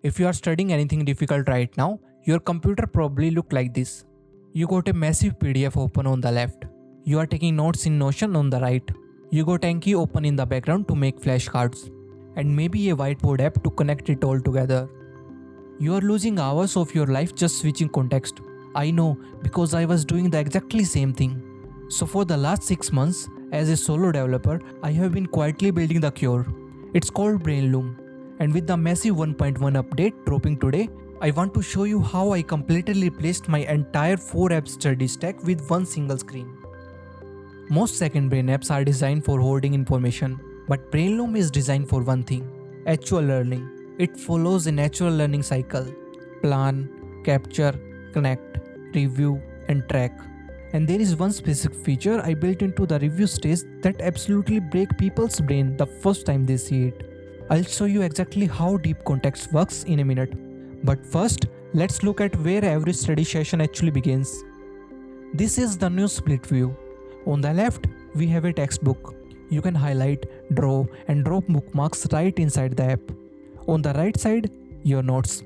If you are studying anything difficult right now, your computer probably look like this. You got a massive PDF open on the left. You are taking notes in Notion on the right. You got Anki open in the background to make flashcards. And maybe a whiteboard app to connect it all together. You are losing hours of your life just switching context. I know, because I was doing the exactly same thing. So for the last 6 months, as a solo developer, I have been quietly building the cure. It's called BrainLoom. And with the massive 1.1 update dropping today, I want to show you how I completely replaced my entire 4-app study stack with one single screen. Most second brain apps are designed for holding information, but BrainLoom is designed for one thing: actual learning. It follows a natural learning cycle: plan, capture, connect, review, and track. And there is one specific feature I built into the review stage that absolutely breaks people's brain the first time they see it. I'll show you exactly how deep context works in a minute. But first, let's look at where every study session actually begins. This is the new split view. On the left, we have a textbook. You can highlight, draw, and drop bookmarks right inside the app. On the right side, your notes.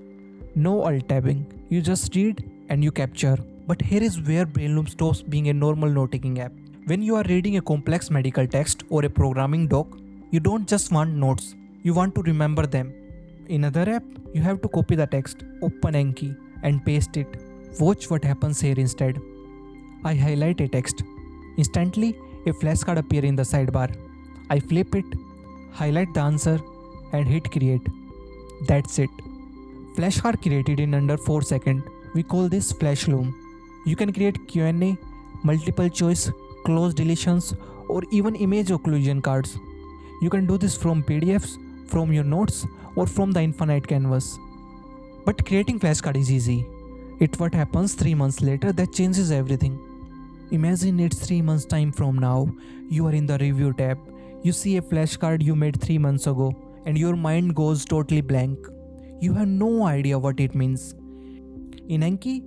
No alt tabbing. You just read and you capture. But here is where BrainLoom stops being a normal note-taking app. When you are reading a complex medical text or a programming doc, you don't just want notes. You want to remember them. In another app, you have to copy the text, open Anki, and paste it. Watch what happens here instead. I highlight a text. Instantly, a flashcard appears in the sidebar. I flip it, highlight the answer, and hit create. That's it. Flashcard created in under 4 seconds. We call this FlashLoom. You can create Q&A, multiple choice, close deletions, or even image occlusion cards. You can do this from PDFs, from your notes, or from the infinite canvas. But creating flashcard is easy. It's what happens 3 months later that changes everything. Imagine it's 3 months time from now. You are in the review tab. You see a flashcard you made 3 months ago, and your mind goes totally blank. You have no idea what it means. In Anki,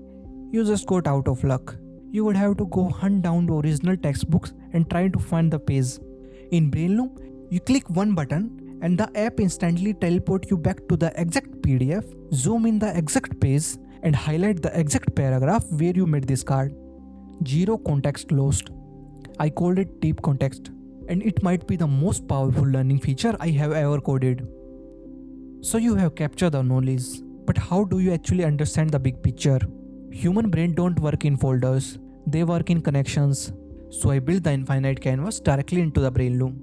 you just got out of luck. You would have to go hunt down the original textbooks and try to find the page. In BrainLoom, you click one button and the app instantly teleports you back to the exact PDF, zoom in the exact page, and highlight the exact paragraph where you made this card. Zero context lost. I called it deep context, and it might be the most powerful learning feature I have ever coded. So you have captured the knowledge, but how do you actually understand the big picture? Human brain don't work in folders, they work in connections. So I built the infinite canvas directly into the BrainLoom.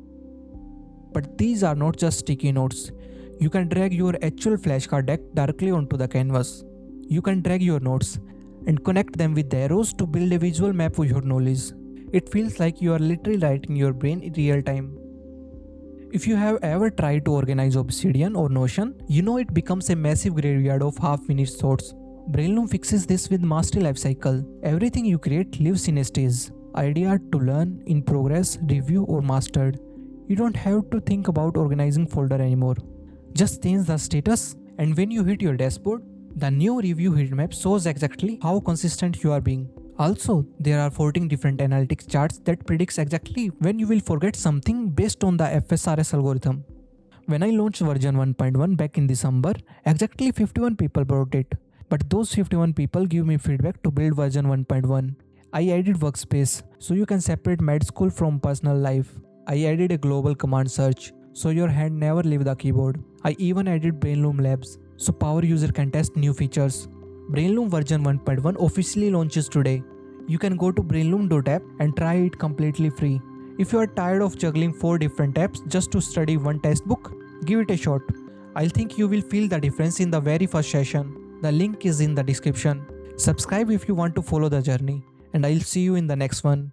But these are not just sticky notes. You can drag your actual flashcard deck directly onto the canvas. You can drag your notes and connect them with the arrows to build a visual map of your knowledge. It feels like you are literally writing your brain in real time. If you have ever tried to organize Obsidian or Notion, you know it becomes a massive graveyard of half-finished thoughts. BrainLoom fixes this with mastery lifecycle. Everything you create lives in a stage. Idea to learn, in progress, review, or mastered. You don't have to think about organizing folder anymore. Just change the status, and when you hit your dashboard, the new review heatmap shows exactly how consistent you are being. Also, there are 14 different analytics charts that predicts exactly when you will forget something based on the FSRS algorithm. When I launched version 1.1 back in December, exactly 51 people bought it. But those 51 people give me feedback to build version 1.1. I added workspace, so you can separate med school from personal life. I added a global command search, so your hand never leaves the keyboard. I even added BrainLoom Labs, so power user can test new features. BrainLoom version 1.1 officially launches today. You can go to brainloom.app and try it completely free. If you are tired of juggling 4 different apps just to study one textbook, give it a shot. I think you will feel the difference in the very first session. The link is in the description. Subscribe if you want to follow the journey, and I'll see you in the next one.